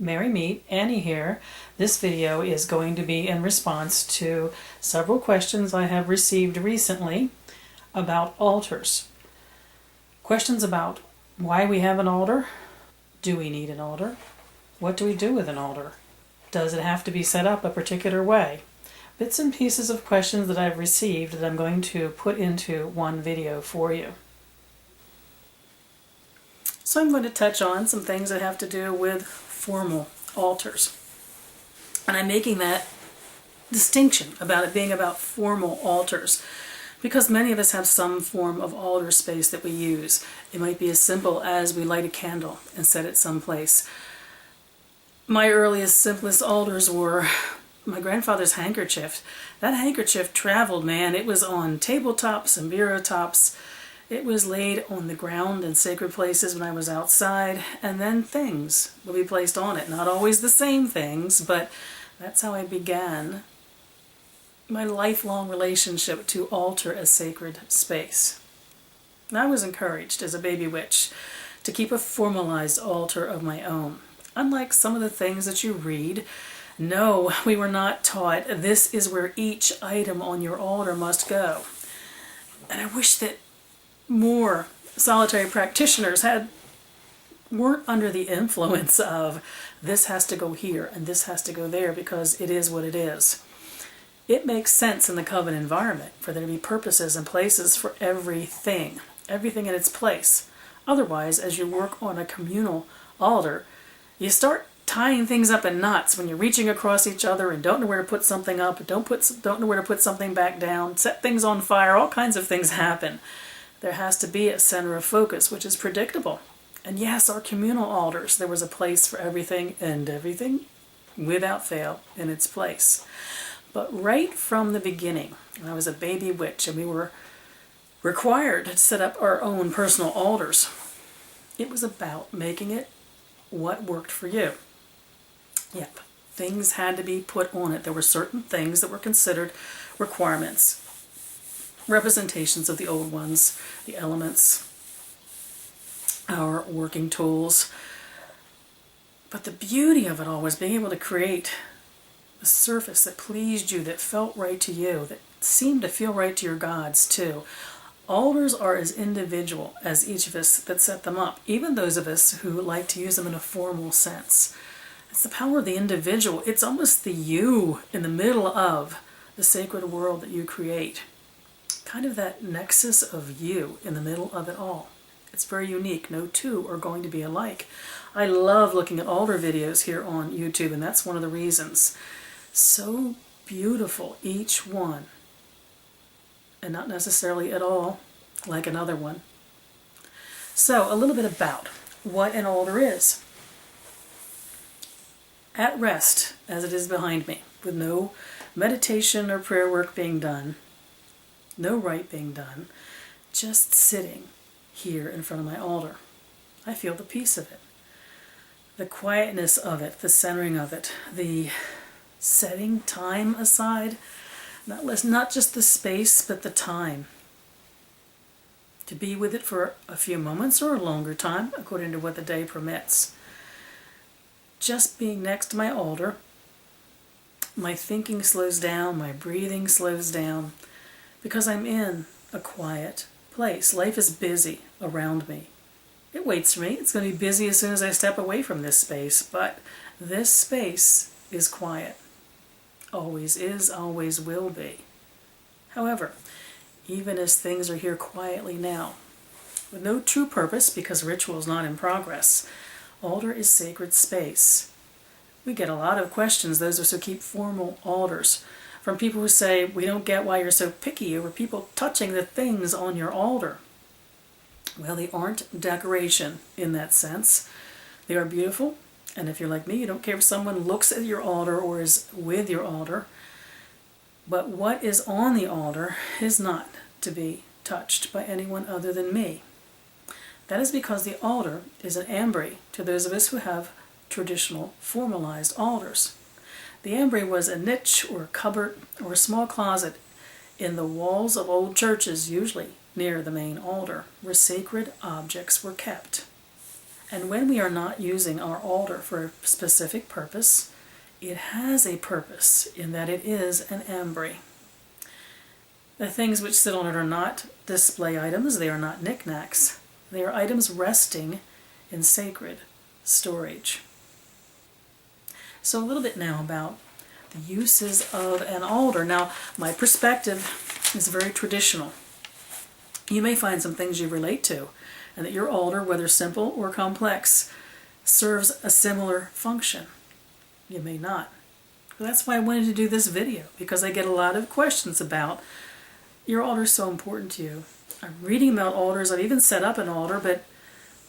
Merry Meet, Annie here. This video is going to be in response to several questions I have received recently about altars. Questions about why we have an altar, do we need an altar, what do we do with an altar, does it have to be set up a particular way? Bits and pieces of questions that I've received that I'm going to put into one video for you. So I'm going to touch on some things that have to do with formal altars. And I'm making that distinction about it being about formal altars because many of us have some form of altar space that we use. It might be as simple as we light a candle and set it someplace. My earliest, simplest altars were my grandfather's handkerchief. That handkerchief traveled, man. It was on tabletops and bureau tops. It was laid on the ground in sacred places when I was outside, and then things would be placed on it. Not always the same things, but that's how I began my lifelong relationship to altar as sacred space. And I was encouraged as a baby witch to keep a formalized altar of my own. Unlike some of the things that you read, no, we were not taught this is where each item on your altar must go. And I wish that more solitary practitioners weren't under the influence of this has to go here and this has to go there because it is what it is. It makes sense in the coven environment for there to be purposes and places for everything in its place. Otherwise, as you work on a communal altar, you start tying things up in knots when you're reaching across each other and don't know where to put something up, don't know where to put something back down, set things on fire, all kinds of things happen. There has to be a center of focus, which is predictable. And yes, our communal altars, there was a place for everything and everything, without fail, in its place. But right from the beginning, when I was a baby witch and we were required to set up our own personal altars, it was about making it what worked for you. Yep, things had to be put on it. There were certain things that were considered requirements. Representations of the old ones, the elements, our working tools. But the beauty of it all was being able to create a surface that pleased you, that felt right to you, that seemed to feel right to your gods too. Altars are as individual as each of us that set them up, even those of us who like to use them in a formal sense. It's the power of the individual. It's almost the you in the middle of the sacred world that you create. Kind of that nexus of you in the middle of it all. It's very unique. No two are going to be alike. I love looking at altar videos here on YouTube, and that's one of the reasons. So beautiful, each one. And not necessarily at all like another one. So, a little bit about what an altar is. At rest, as it is behind me, with no meditation or prayer work being done, no rite being done, just sitting here in front of my altar. I feel the peace of it, the quietness of it, the centering of it, the setting time aside, not just the space, but the time. To be with it for a few moments or a longer time, according to what the day permits. Just being next to my altar, my thinking slows down, my breathing slows down, because I'm in a quiet place. Life is busy around me. It waits for me. It's going to be busy as soon as I step away from this space, but this space is quiet. Always is, always will be. However, even as things are here quietly now, with no true purpose because ritual is not in progress, altar is sacred space. We get a lot of questions, those of us who keep formal altars, from people who say, we don't get why you're so picky over people touching the things on your altar. Well, they aren't decoration in that sense. They are beautiful, and if you're like me, you don't care if someone looks at your altar or is with your altar. But what is on the altar is not to be touched by anyone other than me. That is because the altar is an ambry to those of us who have traditional formalized altars. The ambry was a niche or a cupboard or a small closet in the walls of old churches, usually near the main altar, where sacred objects were kept. And when we are not using our altar for a specific purpose, it has a purpose in that it is an ambry. The things which sit on it are not display items, they are not knickknacks. They are items resting in sacred storage. So a little bit now about the uses of an altar. Now, my perspective is very traditional. You may find some things you relate to, and that your altar, whether simple or complex, serves a similar function. You may not. That's why I wanted to do this video, because I get a lot of questions about your altar is so important to you. I'm reading about altars. I've even set up an altar, but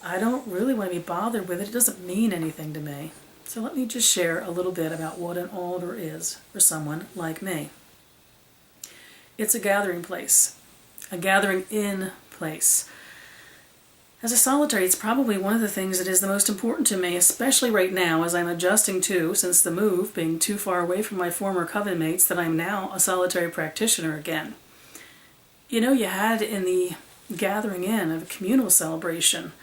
I don't really want to be bothered with it. It doesn't mean anything to me. So let me just share a little bit about what an altar is for someone like me. It's a gathering place, a gathering in place. As a solitary, it's probably one of the things that is the most important to me, especially right now as I'm adjusting to, since the move, being too far away from my former coven mates, that I'm now a solitary practitioner again. You know, you had in the gathering in of a communal celebration,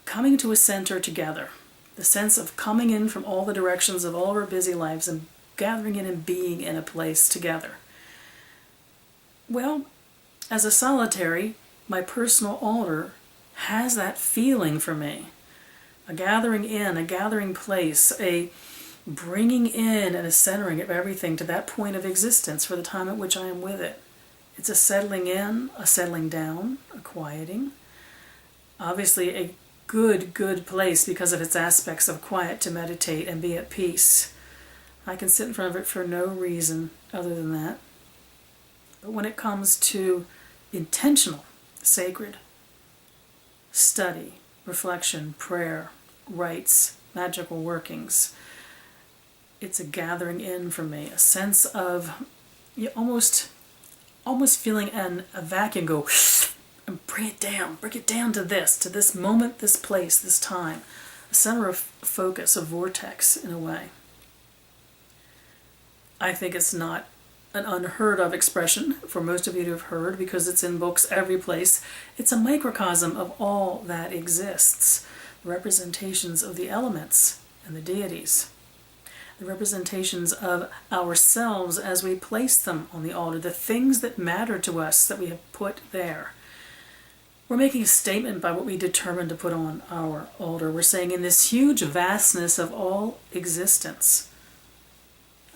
coming to a center together, the sense of coming in from all the directions of all of our busy lives and gathering in and being in a place together. Well, as a solitary, my personal altar has that feeling for me. A gathering in, a gathering place, a bringing in and a centering of everything to that point of existence for the time at which I am with it. It's a settling in, a settling down, a quieting. Obviously a good place because of its aspects of quiet to meditate and be at peace. I can sit in front of it for no reason other than that. But when it comes to intentional, sacred study, reflection, prayer, rites, magical workings, it's a gathering in for me, a sense of almost feeling a vacuum go and bring it down to this moment, this place, this time, a center of focus, a vortex in a way. I think it's not an unheard of expression for most of you to have heard because it's in books every place. It's a microcosm of all that exists, the representations of the elements and the deities, the representations of ourselves as we place them on the altar, the things that matter to us that we have put there. We're making a statement by what we determine to put on our altar. We're saying in this huge vastness of all existence,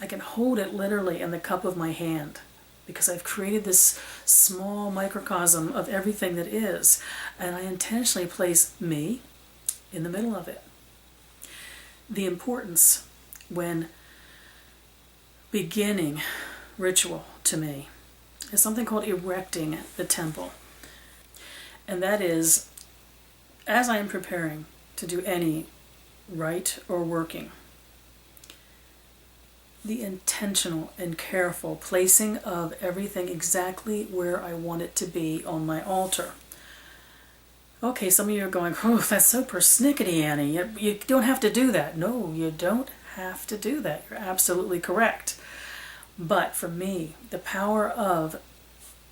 I can hold it literally in the cup of my hand because I've created this small microcosm of everything that is, and I intentionally place me in the middle of it. The importance when beginning ritual to me is something called erecting the temple. And that is, as I am preparing to do any rite or working, the intentional and careful placing of everything exactly where I want it to be on my altar. Okay, some of you are going, oh, that's so persnickety, Annie. You don't have to do that. No, you don't have to do that. You're absolutely correct. But for me, the power of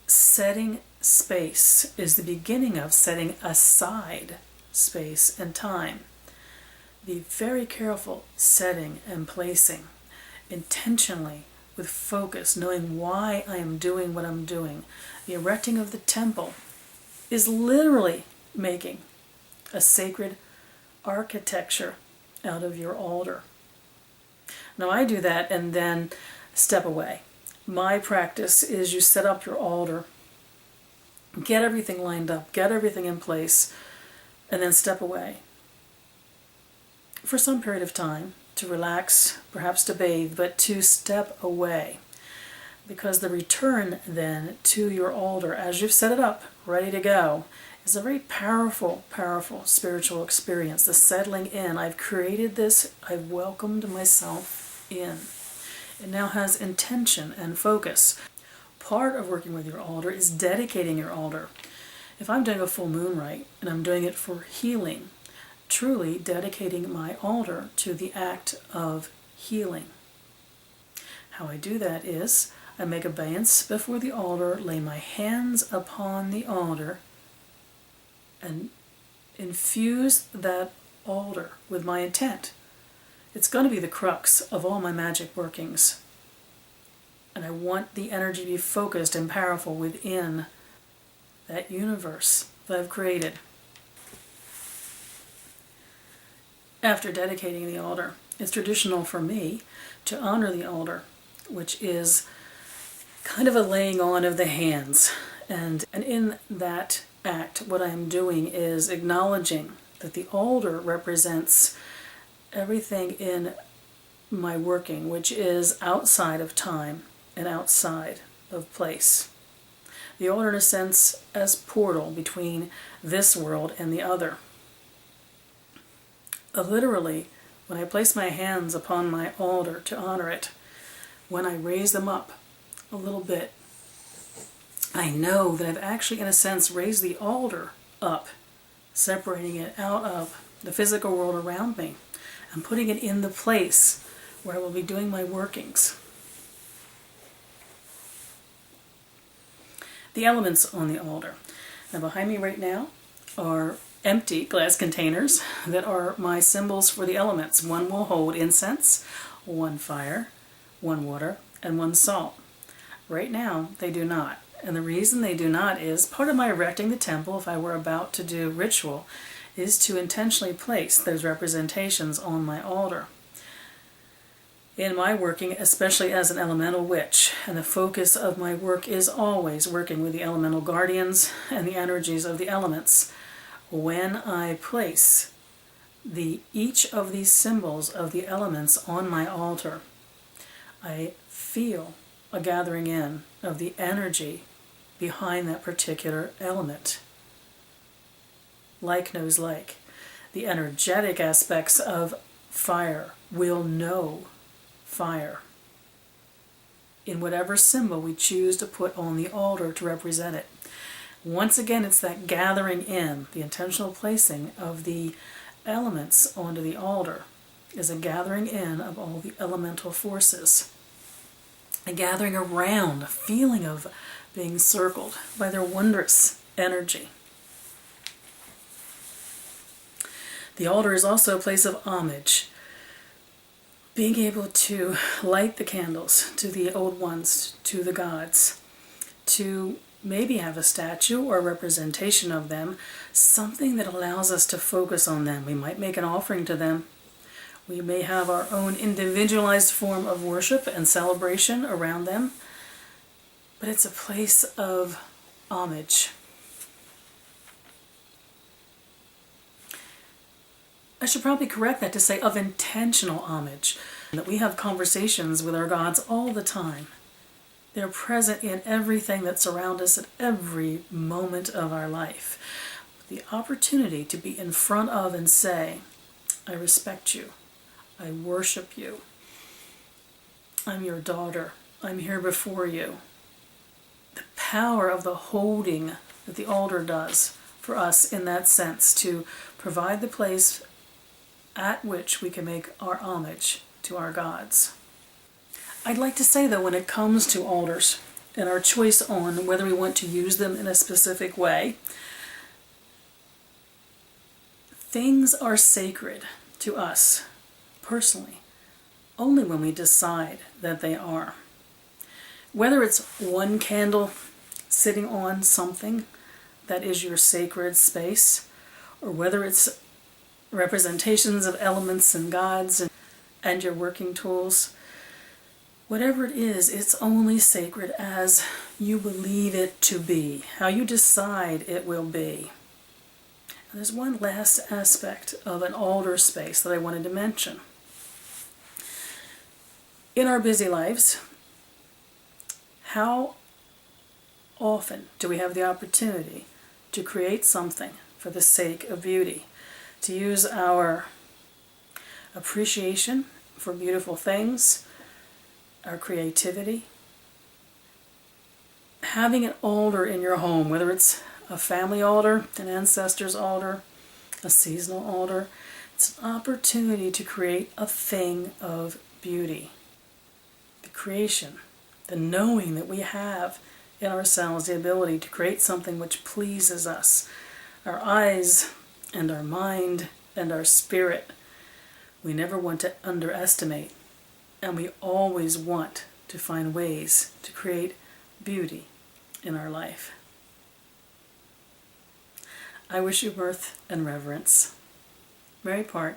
setting space is the beginning of setting aside space and time. Be very careful setting and placing intentionally with focus, knowing why I am doing what I'm doing. The erecting of the temple is literally making a sacred architecture out of your altar. Now I do that and then step away. My practice is you set up your altar, get everything lined up, get everything in place, and then step away for some period of time to relax, perhaps to bathe, but to step away. Because the return then to your altar, as you've set it up, ready to go, is a very powerful, powerful spiritual experience. The settling in. I've created this. I've welcomed myself in. It now has intention and focus. Part of working with your altar is dedicating your altar. If I'm doing a full moon rite and I'm doing it for healing, truly dedicating my altar to the act of healing. How I do that is I make obeisance before the altar, lay my hands upon the altar, and infuse that altar with my intent. It's going to be the crux of all my magic workings. And I want the energy to be focused and powerful within that universe that I've created. After dedicating the altar, it's traditional for me to honor the altar, which is kind of a laying on of the hands. And in that act, what I'm doing is acknowledging that the altar represents everything in my working, which is outside of time and outside of place. The altar, in a sense, as portal between this world and the other. Literally, when I place my hands upon my altar to honor it, when I raise them up a little bit, I know that I've actually, in a sense, raised the altar up, separating it out of the physical world around me and putting it in the place where I will be doing my workings. The elements on the altar. Now behind me right now are empty glass containers that are my symbols for the elements. One will hold incense, one fire, one water, and one salt. Right now, they do not. And the reason they do not is part of my erecting the temple, if I were about to do ritual, is to intentionally place those representations on my altar. In my working, especially as an elemental witch, and the focus of my work is always working with the elemental guardians and the energies of the elements. When I place each of these symbols of the elements on my altar, I feel a gathering in of the energy behind that particular element. Like knows like. The energetic aspects of fire will know fire in whatever symbol we choose to put on the altar to represent it. Once again, it's that gathering in, the intentional placing of the elements onto the altar is a gathering in of all the elemental forces. A gathering around, a feeling of being circled by their wondrous energy. The altar is also a place of homage. Being able to light the candles to the old ones, to the gods, to maybe have a statue or a representation of them, something that allows us to focus on them. We might make an offering to them. We may have our own individualized form of worship and celebration around them, but it's a place of homage. I should probably correct that to say of intentional homage. That we have conversations with our gods all the time. They're present in everything that surrounds us at every moment of our life. The opportunity to be in front of and say, I respect you. I worship you. I'm your daughter. I'm here before you. The power of the holding that the altar does for us in that sense, to provide the place at which we can make our homage to our gods. I'd like to say, though, when it comes to altars and our choice on whether we want to use them in a specific way, things are sacred to us personally only when we decide that they are. Whether it's one candle sitting on something that is your sacred space, or whether it's representations of elements and gods and your working tools, whatever it is, it's only sacred as you believe it to be, how you decide it will be. And there's one last aspect of an altar space that I wanted to mention. In our busy lives, how often do we have the opportunity to create something for the sake of beauty? To use our appreciation for beautiful things, our creativity. Having an altar in your home, whether it's a family altar, an ancestor's altar, a seasonal altar, it's an opportunity to create a thing of beauty. The creation, the knowing that we have in ourselves the ability to create something which pleases us. Our eyes and our mind and our spirit. We never want to underestimate, and we always want to find ways to create beauty in our life. I wish you mirth and reverence. Mary Part.